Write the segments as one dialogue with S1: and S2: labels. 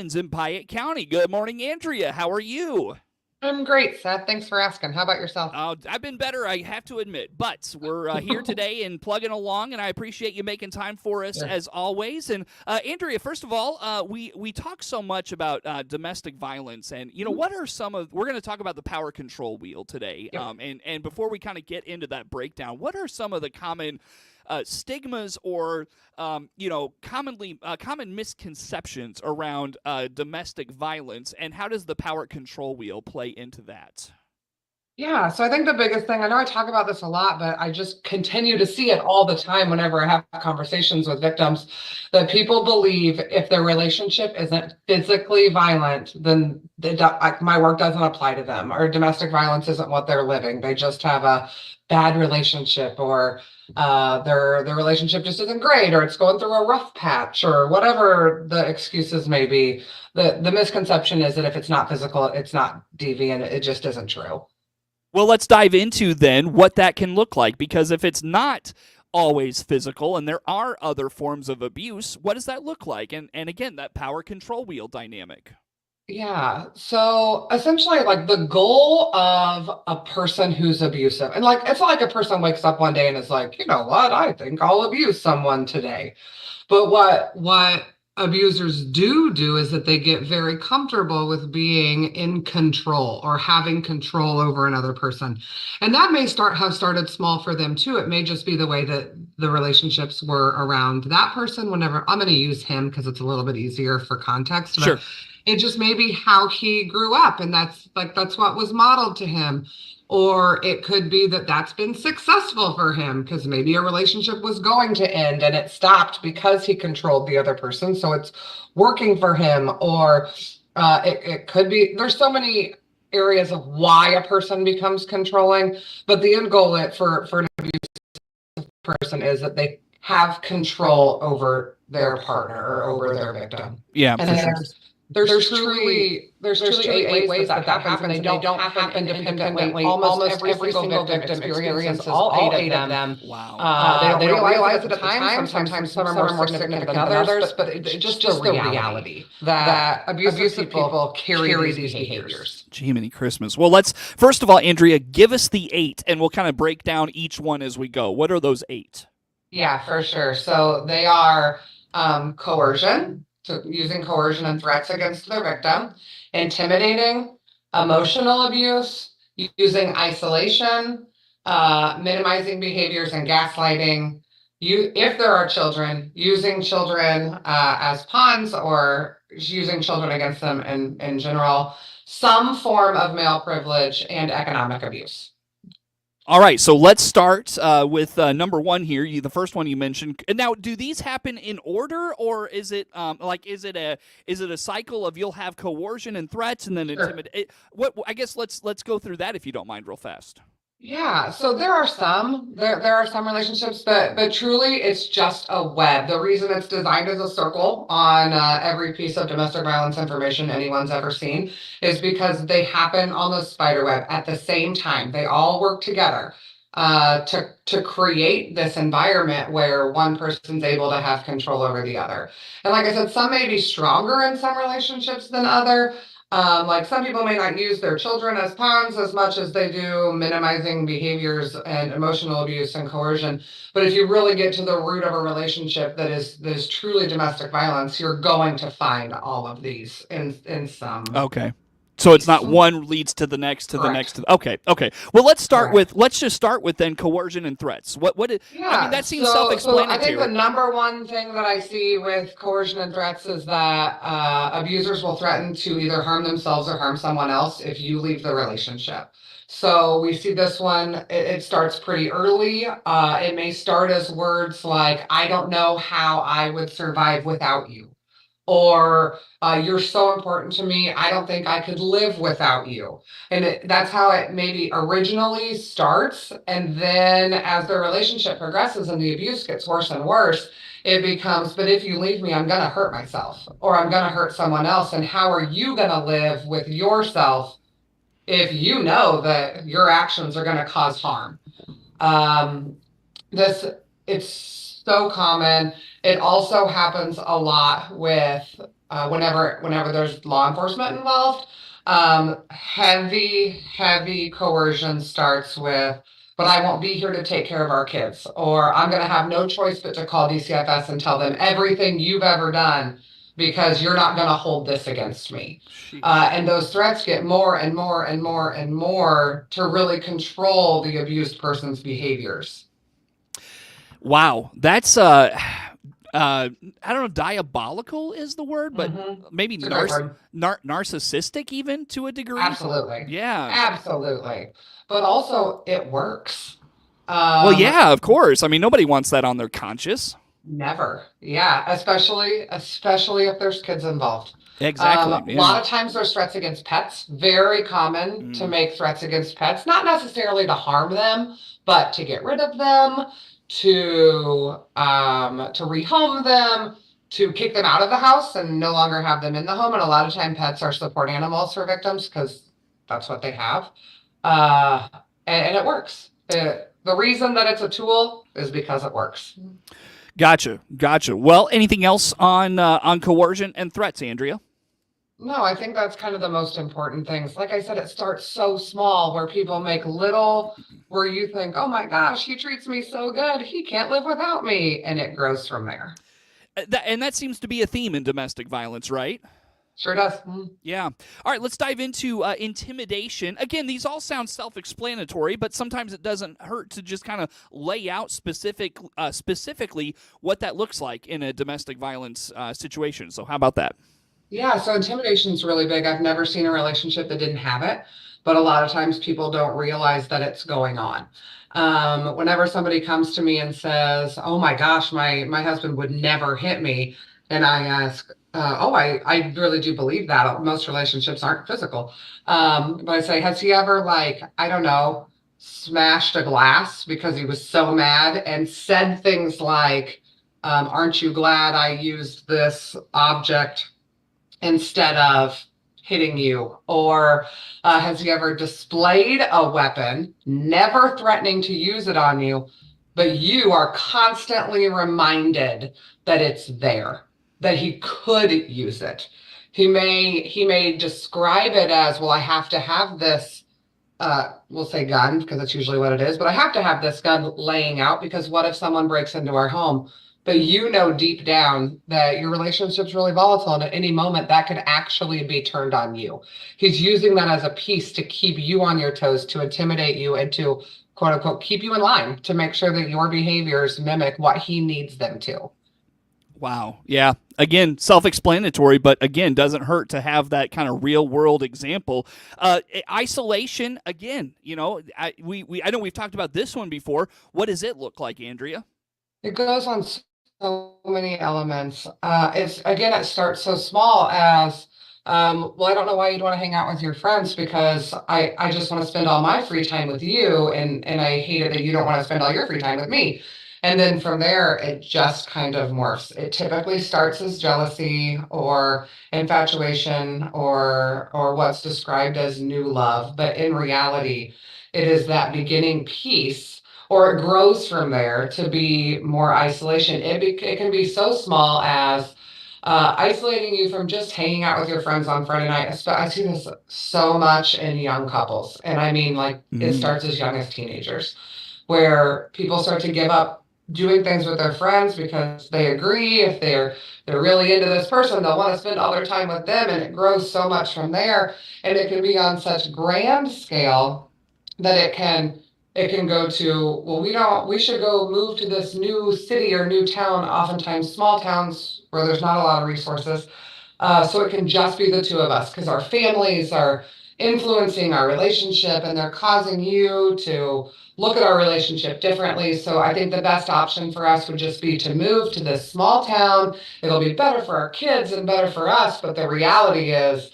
S1: happens in Piatt County. Good morning, Andrea. How are you?
S2: I'm great, Seth. Thanks for asking. How about yourself?
S1: I've been better, I have to admit, but we're here today and plugging along, and I appreciate you making time for us
S2: Sure.
S1: as always. And Andrea, first of all, we talk so much about domestic violence, and
S2: Mhm.
S1: what are some of? We're going to talk about the power control wheel today.
S2: Yep.
S1: And before we kind of get into that breakdown, what are some of the common stigmas or common misconceptions around domestic violence, and how does the power control wheel play into that?
S2: Yeah, so I think the biggest thing, I know I talk about this a lot, but I just continue to see it all the time whenever I have conversations with victims, that people believe if their relationship isn't physically violent, then my work doesn't apply to them, or domestic violence isn't what they're living. They just have a bad relationship, or their relationship just isn't great, or it's going through a rough patch, or whatever the excuses may be. The misconception is that if it's not physical, it's not deviant. It just isn't true.
S1: Well, let's dive into then what that can look like, because if it's not always physical and there are other forms of abuse, what does that look like? And again, that power control wheel dynamic.
S2: Yeah. So essentially, like the goal of a person who's abusive, and like it's not like a person wakes up one day and is like, you know what, I think I'll abuse someone today. But what abusers do is that they get very comfortable with being in control or having control over another person. And that may have started small for them too. It may just be the way that the relationships were around that person. Whenever I'm going to use him because it's a little bit easier for context, but
S1: Sure.
S2: it just may be how he grew up, and that's what was modeled to him. Or it could be that that's been successful for him because maybe a relationship was going to end and it stopped because he controlled the other person. So it's working for him. Or it could be, there's so many areas of why a person becomes controlling, but the end goal for an person is that they have control over their partner or over their victim.
S1: Yeah,
S2: And
S1: for sure.
S2: there's truly eight ways that happens, and they don't happen independently. Almost every single victim experiences all eight of them.
S1: Wow.
S2: They don't realize it at the time. Sometimes some are more significant than others, but it's just the reality that abusive people carry these behaviors.
S1: Jiminy Christmas. Well, let's first of all, Andrea, give us the eight, and we'll kind of break down each one as we go. What are those eight?
S2: Yeah, for sure. So they are coercion, so using coercion and threats against their victim, intimidating, emotional abuse, using isolation, minimizing behaviors and gaslighting. If there are children, using children as pawns or using children against them in general, some form of male privilege and economic abuse.
S1: All right, so let's start with number one here. The first one you mentioned. Now, do these happen in order, or is it is it a cycle of you'll have coercion and threats and then
S2: Sure.
S1: intimidate? What I guess let's go through that if you don't mind, real fast.
S2: Yeah, so there are some relationships, but truly it's just a web. The reason it's designed as a circle on every piece of domestic violence information anyone's ever seen is because they happen on the spider web at the same time. They all work together to create this environment where one person's able to have control over the other. And like I said, some may be stronger in some relationships than other. Like some people may not use their children as pawns as much as they do minimizing behaviors and emotional abuse and coercion. But if you really get to the root of a relationship that is truly domestic violence, you're going to find all of these in some
S1: Okay. So it's not
S2: case.
S1: one leads to the next to the
S2: Correct.
S1: next. Okay. Well,
S2: Correct.
S1: let's just start with then coercion and threats. I mean,
S2: Yeah,
S1: that seems
S2: so I think the
S1: self-explanatory.
S2: number one thing that I see with coercion and threats is that abusers will threaten to either harm themselves or harm someone else if you leave the relationship. So we see this one, it starts pretty early. It may start as words like, I don't know how I would survive without you. Or you're so important to me, I don't think I could live without you. And that's how it maybe originally starts. And then as the relationship progresses and the abuse gets worse and worse, it becomes, but if you leave me, I'm going to hurt myself or I'm going to hurt someone else. And how are you going to live with yourself if you know that your actions are going to cause harm? Um, this it's so common. It also happens a lot with whenever there's law enforcement involved. Heavy coercion starts with, but I won't be here to take care of our kids, or I'm going to have no choice but to call DCFS and tell them everything you've ever done because you're not going to hold this against me. And those threats get more and more and more and more to really control the abused person's behaviors.
S1: Wow, that's I don't know, diabolical is the word, but maybe narcissistic even to a degree.
S2: Absolutely.
S1: Yeah.
S2: Absolutely. But also it works.
S1: Well, yeah, of course. I mean, nobody wants that on their conscience.
S2: Never. Yeah. Especially if there's kids involved.
S1: Exactly.
S2: A lot of times there's threats against pets. Very common to make threats against pets, not necessarily to harm them, but to get rid of them, to rehome them, to kick them out of the house and no longer have them in the home. And a lot of time pets are support animals for victims because that's what they have. And it works. The reason that it's a tool is because it works.
S1: Gotcha. Well, anything else on coercion and threats, Andrea?
S2: No, I think that's kind of the most important things. Like I said, it starts so small where people make little, where you think, oh my gosh, he treats me so good. He can't live without me. And it grows from there.
S1: And that seems to be a theme in domestic violence, right?
S2: Sure does.
S1: Yeah. All right, let's dive into intimidation. Again, these all sound self-explanatory, but sometimes it doesn't hurt to just kind of lay out specifically what that looks like in a domestic violence situation. So how about that?
S2: Yeah, so intimidation is really big. I've never seen a relationship that didn't have it, but a lot of times people don't realize that it's going on. Whenever somebody comes to me and says, oh my gosh, my husband would never hit me, and I ask, I really do believe that. Most relationships aren't physical. But I say, has he ever, like, I don't know, smashed a glass because he was so mad and said things like, aren't you glad I used this object instead of hitting you? Or has he ever displayed a weapon, never threatening to use it on you, but you are constantly reminded that it's there, that he could use it? He may describe it as, well, I have to have this, we'll say gun, because that's usually what it is, but I have to have this gun laying out because what if someone breaks into our home? But you know deep down that your relationship's really volatile, and at any moment that could actually be turned on you. He's using that as a piece to keep you on your toes, to intimidate you, and to, quote unquote, keep you in line, to make sure that your behaviors mimic what he needs them to.
S1: Wow. Yeah. Again, self-explanatory, but again, doesn't hurt to have that kind of real-world example. Isolation, again, you know, I know we've talked about this one before. What does it look like, Andrea?
S2: It goes on so many elements. It starts so small as, well, I don't know why you'd want to hang out with your friends because I just want to spend all my free time with you, and I hate it that you don't want to spend all your free time with me. And then from there, it just kind of morphs. It typically starts as jealousy or infatuation or what's described as new love. But in reality, it is that beginning piece, or it grows from there to be more isolation. It can be so small as isolating you from just hanging out with your friends on Friday night. I see this so much in young couples. And I mean, like, it starts as young as teenagers, where people start to give up doing things with their friends because they agree if they're really into this person, they'll want to spend all their time with them, and it grows so much from there. And it can be on such grand scale that it can go to, well, we should go move to this new city or new town, oftentimes small towns where there's not a lot of resources. So it can just be the two of us because our families are influencing our relationship and they're causing you to look at our relationship differently. So I think the best option for us would just be to move to this small town. It'll be better for our kids and better for us. But the reality is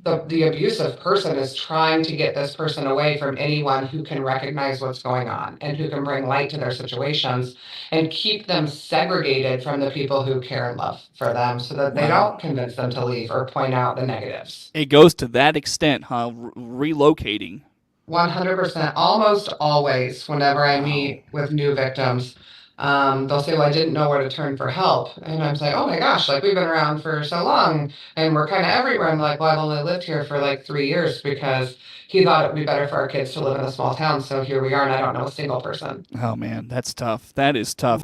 S2: the abusive person is trying to get this person away from anyone who can recognize what's going on and who can bring light to their situations and keep them segregated from the people who care and love for them so that they don't convince them to leave or point out the negatives.
S1: It goes to that extent, huh? Relocating.
S2: 100%. Almost always, whenever I meet with new victims, They'll say, well, I didn't know where to turn for help. And I'm saying, oh my gosh, like we've been around for so long and we're kind of everywhere. I'm like, well, I've only lived here for like 3 years because he thought it would be better for our kids to live in a small town. So here we are, and I don't know a single person.
S1: Oh man, that's tough. That is tough.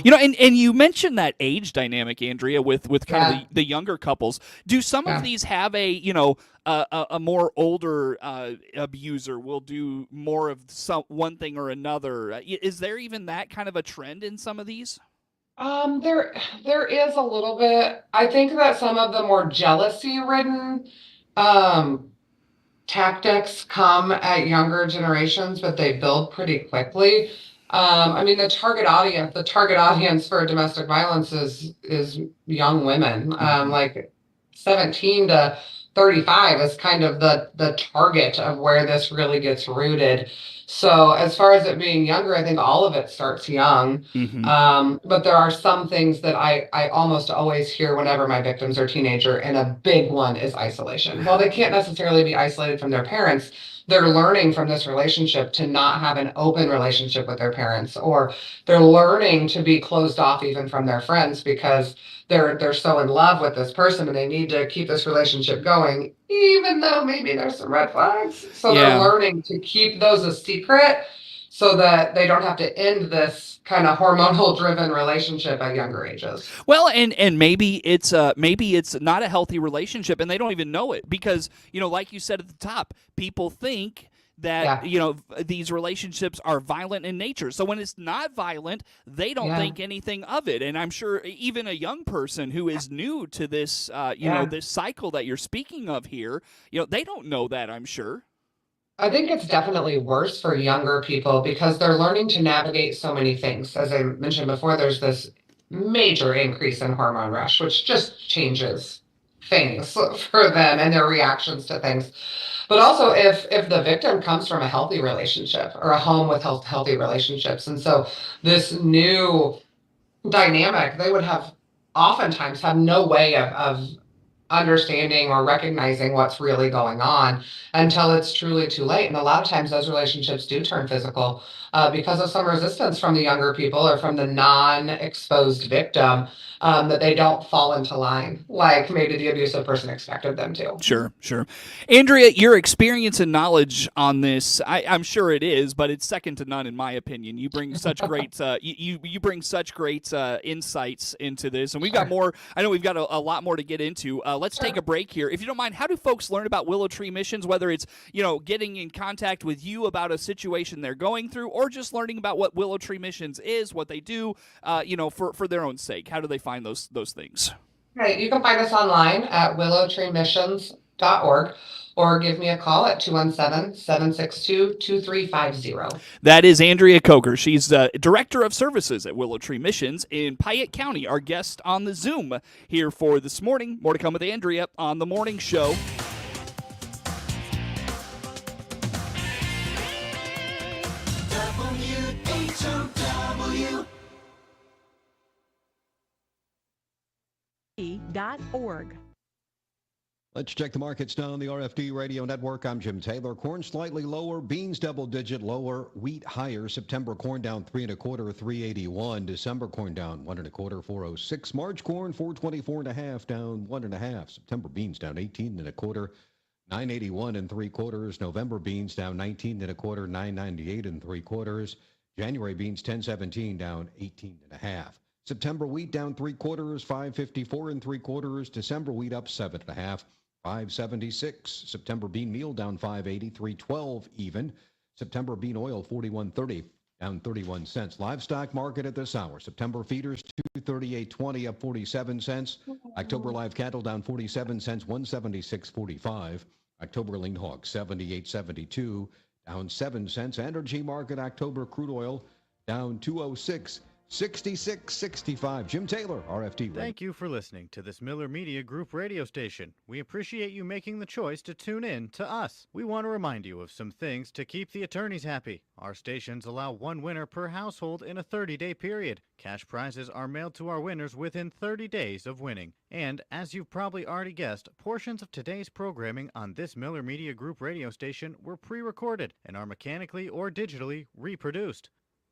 S1: You know, and you mentioned that age dynamic, Andrea, with kind of
S2: Yeah,
S1: the younger couples. Do some of
S2: yeah.
S1: these have a a more older abuser will do more of some one thing or another? Is there even that kind of a trend in some of these?
S2: There is a little bit. I think that some of the more jealousy ridden um tactics come at younger generations, but they build pretty quickly. I mean, the target audience for domestic violence is young women.
S1: Hmm.
S2: Like 17 to 35 is kind of the target of where this really gets rooted. So as far as it being younger, I think all of it starts young.
S1: Hmm.
S2: But there are some things that I almost always hear whenever my victims are teenager, and a big one is isolation. While they can't necessarily be isolated from their parents, they're learning from this relationship to not have an open relationship with their parents, or they're learning to be closed off even from their friends because they're so in love with this person and they need to keep this relationship going, even though maybe there's some red flags. So they're
S1: Yeah.
S2: learning to keep those a secret so that they don't have to end this kind of hormonal driven relationship at younger ages.
S1: Well, and maybe it's not a healthy relationship, and they don't even know it because like you said at the top, people think that
S2: Yeah,
S1: these relationships are violent in nature. So when it's not violent, they don't
S2: yeah,
S1: think anything of it. And I'm sure even a young person who is new to this,
S2: yeah.
S1: this cycle that you're speaking of here, they don't know that. I'm sure.
S2: I think it's definitely worse for younger people because they're learning to navigate so many things. As I mentioned before, there's this major increase in hormone rush, which just changes things for them and their reactions to things. But also, if the victim comes from a healthy relationship or a home with healthy relationships, and so this new dynamic, they would have oftentimes have no way of understanding or recognizing what's really going on until it's truly too late. And a lot of times those relationships do turn physical because of some resistance from the younger people or from the non-exposed victim, that they don't fall into line like maybe the abusive person expected them to.
S1: Sure, sure. Andrea, your experience and knowledge on this, I'm sure it is, but it's second to none in my opinion. You bring such great, you bring such great insights into this, and we've got
S2: Sure,
S1: more. I know we've got a lot more to get into. Let's take
S2: sure.
S1: a break here, if you don't mind. How do folks learn about Willow Tree Missions? Whether it's getting in contact with you about a situation they're going through, or just learning about what Willow Tree Missions is, what they do, for their own sake. How do they find those things?
S2: Right. You can find us online at willowtreemissions.org or give me a call at 217-762-2350.
S1: That is Andrea Kocher. She's the Director of Services at Willow Tree Missions in Piatt County, our guest on the Zoom here for this morning. More to come with Andrea on the morning show.
S3: WHOW.org.
S4: Let's check the markets now on the RFD Radio Network. I'm Jim Taylor. Corn slightly lower, beans double-digit lower, wheat higher. September corn down 3 1/4, 381. December corn down 1 1/4, 406. March corn 424 1/2, down 1 1/2. September beans down 18 1/4, 981 3/4. November beans down 19 1/4, 998 3/4. January beans 1017, down 18 1/2. September wheat down 3/4, 554 3/4. December wheat up 7 1/2. 576. September bean meal down 580, 312 even. September bean oil 41.30, down 31 cents. Livestock market at this hour. September feeders 238.20, up 47 cents. October live cattle down 47 cents, 176.45. October lean hogs 78.72, down 7 cents. Energy market October crude oil down 206. 66.65. Jim Taylor, RFD.
S5: Thank you for listening to this Miller Media Group radio station. We appreciate you making the choice to tune in to us. We want to remind you of some things to keep the attorneys happy. Our stations allow one winner per household in a 30-day period. Cash prizes are mailed to our winners within 30 days of winning. And, as you've probably already guessed, portions of today's programming on this Miller Media Group radio station were pre-recorded and are mechanically or digitally reproduced.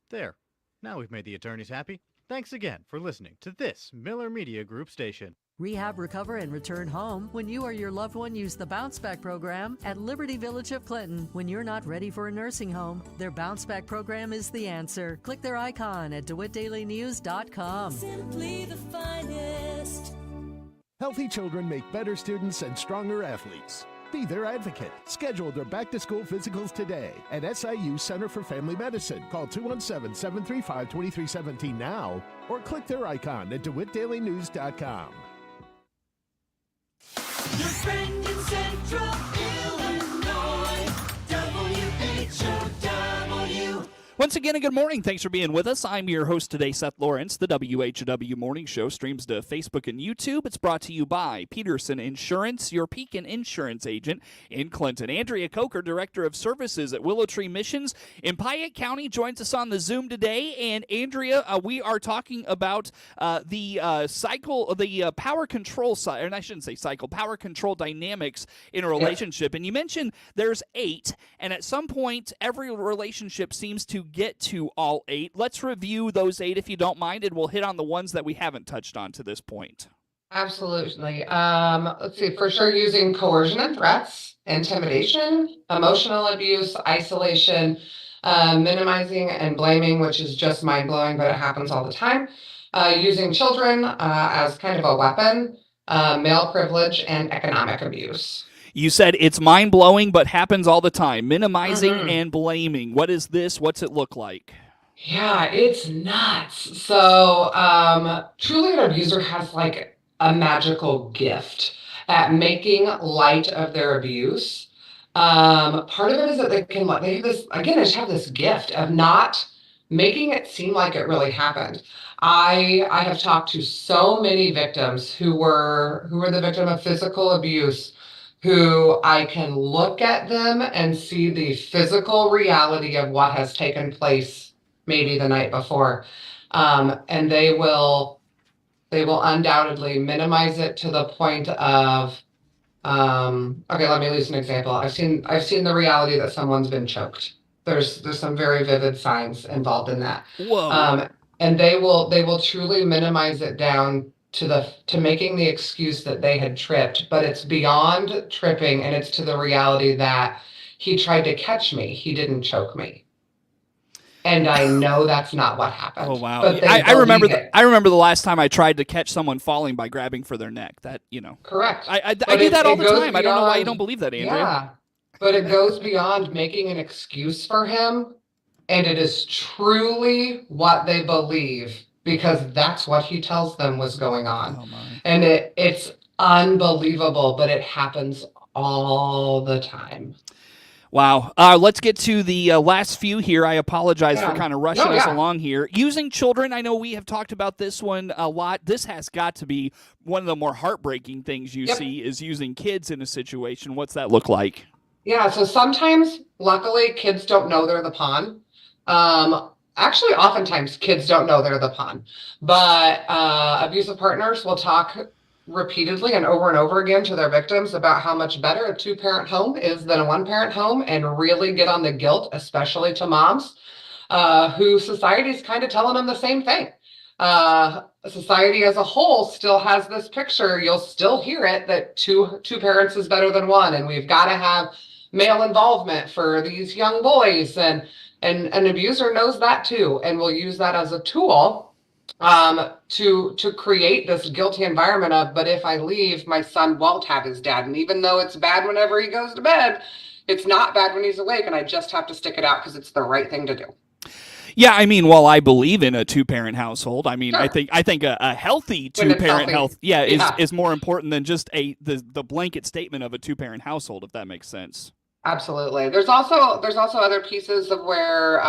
S5: There. Now we've made the attorneys happy. Thanks again for listening to this Miller Media Group station.
S3: Rehab, recover, and return home. When you or your loved one use the Bounce Back program at Liberty Village of Clinton. When you're not ready for a nursing home, their Bounce Back program is the answer. Click their icon at DeWittDailyNews.com.
S6: Simply the finest.
S7: Healthy children make better students and stronger athletes. Be their advocate. Schedule their back-to-school physicals today at SIU Center for Family Medicine. Call 217-735-2317 now or click their icon at DeWittDailyNews.com.
S6: Your friend in Central Illinois, WHOW.
S1: Once again, a good morning. Thanks for being with us. I'm your host today, Seth Lawrence. The WHOW Morning Show streams to Facebook and YouTube. It's brought to you by Peterson Insurance, your Pekin Insurance agent in Clinton. Andrea Kocher, Director of Services at Willow Tree Missions in Piatt County, joins us on the Zoom today. And Andrea, we are talking about the power control side, and I shouldn't say cycle, power control dynamics in a relationship. And you mentioned there's 8, and at some point, every relationship seems to get to all 8. Let's review those 8 if you don't mind, and we'll hit on the ones that we haven't touched on to this point.
S2: Absolutely. Let's see, for sure using coercion and threats, intimidation, emotional abuse, isolation, minimizing and blaming, which is just mind-blowing, but it happens all the time. Using children as kind of a weapon, male privilege, and economic abuse.
S1: You said it's mind-blowing, but happens all the time. Minimizing and blaming. What is this? What's it look like?
S2: Yeah, it's nuts. So, truly an abuser has like a magical gift at making light of their abuse. Part of it is that they just have this gift of not making it seem like it really happened. I have talked to so many victims who were the victim of physical abuse, who I can look at them and see the physical reality of what has taken place maybe the night before. And they will undoubtedly minimize it to the point of, okay, let me use an example. I've seen the reality that someone's been choked. There's some very vivid signs involved in that.
S1: Whoa.
S2: And they will truly minimize it down to making the excuse that they had tripped, but it's beyond tripping, and it's to the reality that he tried to catch me. He didn't choke me. And I know that's not what happened.
S1: Oh, wow.
S2: But
S1: I remember I remember the last time I tried to catch someone falling by grabbing for their neck. That,
S2: Correct.
S1: I do that all the time. I don't know why you don't believe that, Andrea.
S2: Yeah, but it goes beyond making an excuse for him, and it is truly what they believe, because that's what he tells them was going on.
S1: Oh, my.
S2: And it's unbelievable, but it happens all the time.
S1: Wow. Let's get to the last few here. I apologize for kind of rushing us along here. Using children, I know we have talked about this one a lot. This has got to be one of the more heartbreaking things you see is using kids in a situation. What's that look like? Yeah,
S2: so sometimes, luckily, kids don't know they're the pawn. Actually, oftentimes kids don't know they're the pawn, but abusive partners will talk repeatedly and over again to their victims about how much better a 2-parent home is than a 1-parent home, and really get on the guilt, especially to moms, who society's kind of telling them the same thing. Society as a whole still has this picture, you'll still hear it, that two parents is better than 1, and we've got to have male involvement for these young boys, and an abuser knows that too, and will use that as a tool to create this guilty environment of, but if I leave, my son won't have his dad. And even though it's bad whenever he goes to bed, it's not bad when he's awake, and I just have to stick it out because it's the right thing to do.
S1: Yeah, I mean, while I believe in a 2-parent household, I mean, sure. I think a healthy 2-parent health, is more important than just the blanket statement of a 2-parent household, if that makes sense.
S2: Absolutely. There's also other pieces of where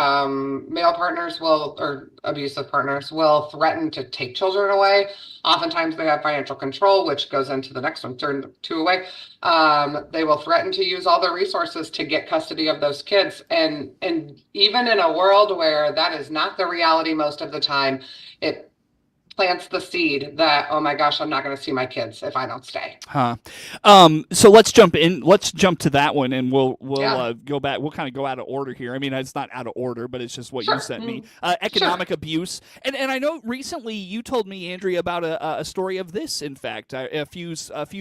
S2: male partners or abusive partners will threaten to take children away. Oftentimes they have financial control, which goes into the next one, turn 2 away. They will threaten to use all their resources to get custody of those kids. And even in a world where that is not the reality most of the time, plants the seed that, oh my gosh, I'm not going to see my kids if I don't stay.
S1: Huh. So let's jump in. Let's jump to that one, and we'll
S2: Yeah.
S1: go back. We'll kind of go out of order here. I mean, it's not out of order, but it's just what you
S2: Sure.
S1: sent me. Economic abuse, and I know recently you told me, Andrea, about a story of this. In fact, a few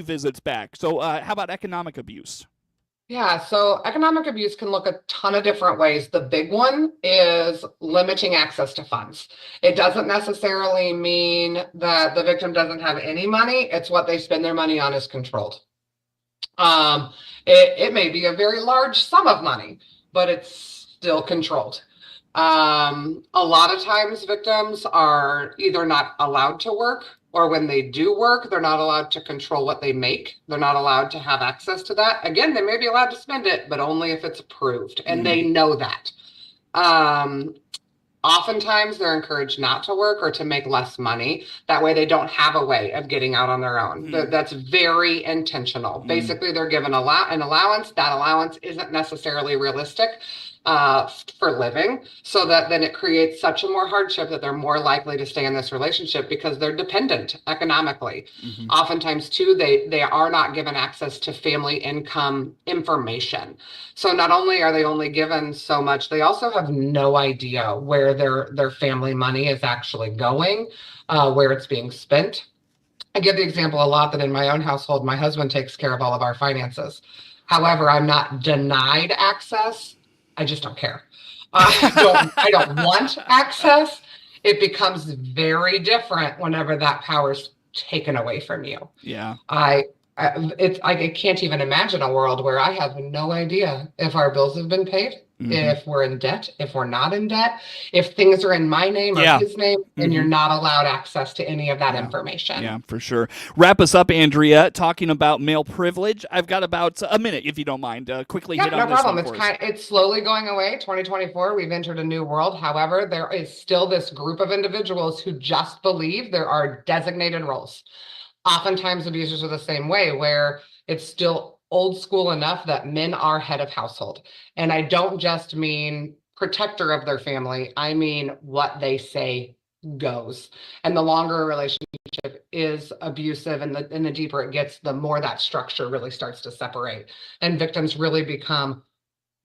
S1: visits back. So how about economic abuse?
S2: Yeah, so economic abuse can look a ton of different ways. The big one is limiting access to funds. It doesn't necessarily mean that the victim doesn't have any money. It's what they spend their money on is controlled. It may be a very large sum of money, but it's still controlled. A lot of times victims are either not allowed to work, or when they do work, they're not allowed to control what they make. They're not allowed to have access to that. Again, they may be allowed to spend it, but only if it's approved, and they know that. Oftentimes they're encouraged not to work or to make less money. That way they don't have a way of getting out on their own. That's very intentional. Basically, they're given an allowance. That allowance isn't necessarily realistic for living, so that then it creates such a more hardship that they're more likely to stay in this relationship because they're dependent economically. Oftentimes too, they are not given access to family income information. So not only are they only given so much, they also have no idea where their family money is actually going, where it's being spent. I give the example a lot that in my own household, my husband takes care of all of our finances. However, I'm not denied access. I just don't care. I don't want access. It becomes very different whenever that power's taken away from you.
S1: Yeah.
S2: I can't even imagine a world where I have no idea if our bills have been paid, if we're in debt, if we're not in debt, if things are in my name or his name, and you're not allowed access to any of that information.
S1: Yeah, for sure. Wrap us up, Andrea, talking about male privilege. I've got about a minute, if you don't mind. Quickly hit on
S2: no
S1: this
S2: problem.
S1: one for us.
S2: It's slowly going away. 2024, we've entered a new world. However, there is still this group of individuals who just believe there are designated roles. Oftentimes abusers are the same way, where it's still old school enough that men are head of household. And I don't just mean protector of their family. I mean what they say goes. And the longer a relationship is abusive and the deeper it gets, the more that structure really starts to separate. And victims really become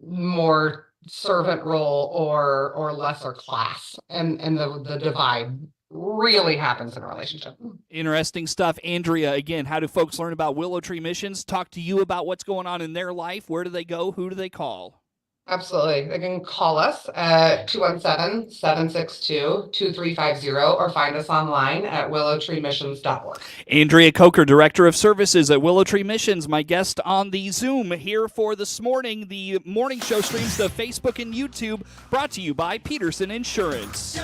S2: more servant role or lesser class. And the divide really happens in a relationship.
S1: Interesting stuff. Andrea, again, how do folks learn about Willow Tree Missions? Talk to you about what's going on in their life. Where do they go? Who do they call?
S2: Absolutely. They can call us at 217-762-2350 or find us online at willowtreemissions.org.
S1: Andrea Kocher, Director of Services at Willow Tree Missions, my guest on the Zoom here for this morning. The morning show streams to Facebook and YouTube, brought to you by Peterson Insurance.